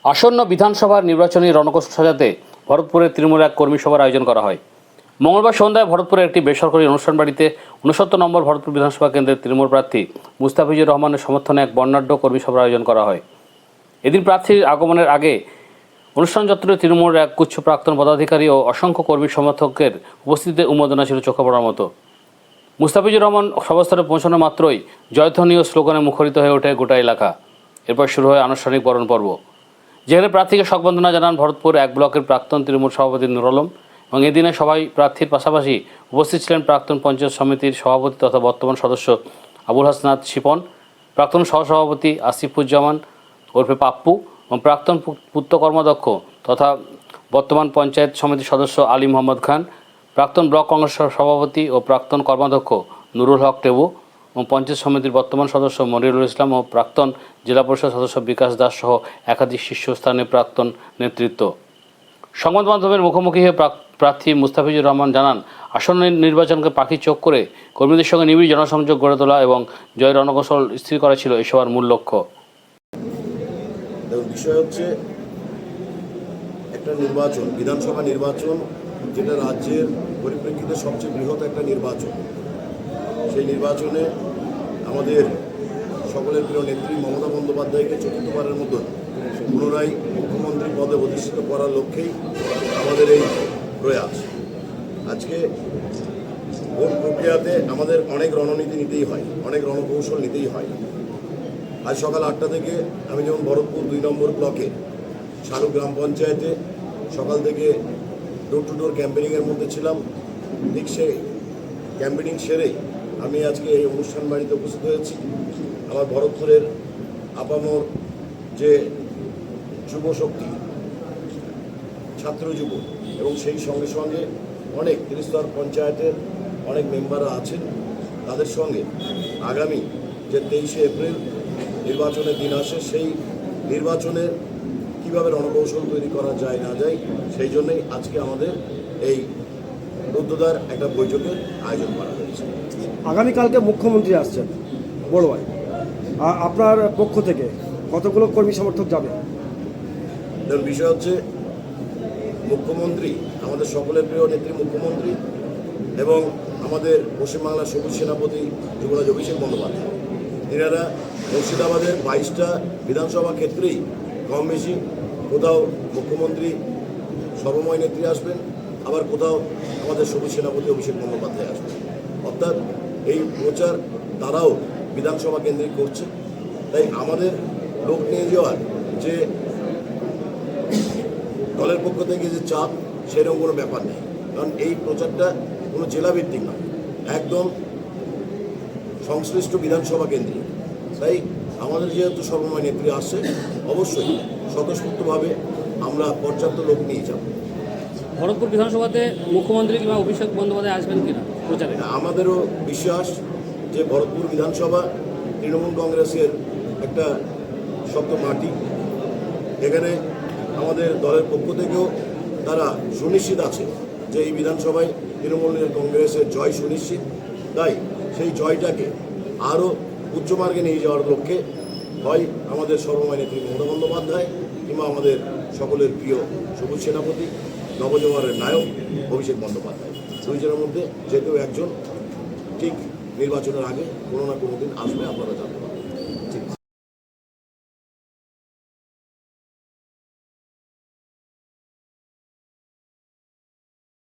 আসন্ন বিধানসভার নির্বাচনী রণকৌশল সাজাতে ভরতপুরে তৃণমূল এক কর্মী সভার আয়োজন করা হয়। মঙ্গলবার সন্ধ্যায় ভরতপুরের একটি বেসরকারি অনুষ্ঠান বাড়িতে 69 নম্বর ভরতপুর বিধানসভা কেন্দ্রের তৃণমূল প্রার্থী মুস্তাফিজুর রহমানের সমর্থনে এক বর্ণাঢ্য কর্মী সভার আয়োজন করা হয়। এদিন প্রার্থীর আগমনের আগে অনুষ্ঠান চত্বরে তৃণমূলের এক গুচ্ছ প্রাক্তন পদাধিকারী ও অসংখ্য কর্মী সমর্থকের উপস্থিতিতে উন্মাদনা ছিল চোখে পড়ার মতো। মুস্তাফিজুর রহমান সভাস্থলে পৌঁছানো মাত্রই জয়ধ্বনি ও স্লোগানে মুখরিত হয়ে ওঠে গোটা এলাকা। এরপর শুরু হয় আনুষ্ঠানিক বরণ পর্ব, যেখানে প্রার্থীকে সংবর্ধনা জানান ভরতপুর এক ব্লকের প্রাক্তন তৃণমূল সভাপতি নুর আলম। এবং এদিনে সবাই প্রার্থীর পাশাপাশি উপস্থিত ছিলেন প্রাক্তন পঞ্চায়েত সমিতির সভাপতি তথা বর্তমান সদস্য আবুল হাসনাত শিপন, প্রাক্তন সহসভাপতি আসিফুজ্জামান ওরফে পাপ্পু এবং প্রাক্তন পূর্ত কর্মাধ্যক্ষ তথা বর্তমান পঞ্চায়েত সমিতির সদস্য আলী মোহাম্মদ খান, প্রাক্তন ব্লক কংগ্রেস সভাপতি ও প্রাক্তন কর্মাধ্যক্ষ নুরুল হক টেবু এবং পঞ্চায়েত সমিতির বর্তমান সদস্য মনিরুল ইসলাম ও প্রাক্তন জেলা পরিষদ সদস্য বিকাশ দাস সহ একাধিক শীর্ষস্থানীয় প্রাক্তন নেতৃত্ব। সংবাদ মাধ্যমের মুখোমুখি হয়ে প্রার্থী মুস্তাফিজুর রহমান জানান, আসন্ন নির্বাচনকে পাখির চোখ করে কর্মীদের সঙ্গে নিবিড় জনসংযোগ গড়ে তোলা এবং জয়ের রণকৌশল স্থির করা ছিল এই সভার মূল লক্ষ্য। বিষয় হচ্ছে একটা নির্বাচন, বিধানসভা নির্বাচন, যেটা রাজ্যের পরিপ্রেক্ষিতে সবচেয়ে বৃহৎ একটা নির্বাচন। সেই নির্বাচনে আমাদের সকলের প্রিয় নেত্রী মমতা বন্দ্যোপাধ্যায়কে চতুর্থবারের মতো পুনরায় মুখ্যমন্ত্রী পদে অধিষ্ঠিত করার লক্ষ্যেই আমাদের এই প্রয়াস। আজকে ভোট প্রক্রিয়াতে আমাদের অনেক রণনীতি নিতেই হয়, অনেক রণকৌশল নিতেই হয়। আজ সকাল 8টা থেকে আমি যেমন ভরতপুর 2 নম্বর ব্লকে শালুক গ্রাম পঞ্চায়েতে সকাল থেকে ডোর টু ডোর ক্যাম্পেনিংয়ের মধ্যে ছিলাম। ঠিক সেই ক্যাম্পেনিং সেরেই আমি আজকে এই অনুষ্ঠান বাড়িতে উপস্থিত হয়েছি। আমার ভরতপুরের আপামর যে যুব শক্তি, ছাত্র যুব এবং সেই সঙ্গে সঙ্গে অনেক ত্রিস্তর পঞ্চায়েতের অনেক মেম্বাররা আছেন, তাদের সঙ্গে আগামী যে 23শে এপ্রিল নির্বাচনের দিন আসে, সেই নির্বাচনের কীভাবে রণকৌশল তৈরি করা যায় না যায়, সেই জন্যই আজকে আমাদের এই রুদ্ধদ্বার একটা বৈঠকের আয়োজন করা হয়েছে। আগামীকালকে মুখ্যমন্ত্রী আসছেন বড়ুয়ায়, আপনার পক্ষ থেকে কতগুলো কর্মী সমর্থক যাবে? বিষয় হচ্ছে মুখ্যমন্ত্রী, আমাদের সকলের প্রিয় নেত্রী মুখ্যমন্ত্রী এবং আমাদের পশ্চিমবাংলার সবুজ সেনাপতি যুবরাজ অভিষেক বন্দ্যোপাধ্যায়, এনারা মুর্শিদাবাদের 22টা বিধানসভা ক্ষেত্রেই কম বেশি কোথাও মুখ্যমন্ত্রী সর্বময় নেত্রী আসবেন, আবার কোথাও আমাদের সবুজ সেনাপতি অভিষেক বন্দ্যোপাধ্যায় আসবেন। অর্থাৎ এই প্রচার তারাও বিধানসভা কেন্দ্রিক করছে। তাই আমাদের লোক নিয়ে যাওয়ার যে দলের পক্ষ থেকে যে চাপ, সেরকম কোনো ব্যাপার নেই, কারণ এই প্রচারটা কোনো জেলাভিত্তিক নয়, একদম সংশ্লিষ্ট বিধানসভা কেন্দ্রিক। তাই আমাদের যেহেতু সর্বময় নেত্রী আসছে, অবশ্যই স্বতঃস্ফূর্তভাবে আমরা পর্যাপ্ত লোক নিয়ে যাব। ভরতপুর বিধানসভাতে মুখ্যমন্ত্রী কিংবা অভিষেক বন্দ্যোপাধ্যায় আসবেন কিনা প্রচারে? আমাদেরও বিশ্বাস যে ভরতপুর বিধানসভা তৃণমূল কংগ্রেসের একটা শক্ত মাটি। এখানে আমাদের দলের পক্ষ থেকেও তারা সুনিশ্চিত আছে যে এই বিধানসভায় তৃণমূল কংগ্রেসের জয় সুনিশ্চিত। তাই সেই জয়টাকে আরও উচ্চমার্গে নিয়ে যাওয়ার লক্ষ্যে হয় আমাদের সর্বময় নেত্রী মমতা বন্দ্যোপাধ্যায় কিংবা আমাদের সকলের প্রিয় সবুজ সেনাপতি নবজোয়ারের নায়ক অভিষেক বন্দ্যোপাধ্যায়, দুইজনের মধ্যে যে কেউ একজন ঠিক নির্বাচনের আগে কোনো না কোনো দিন আসবে, আপনারা জানতে পারবেন।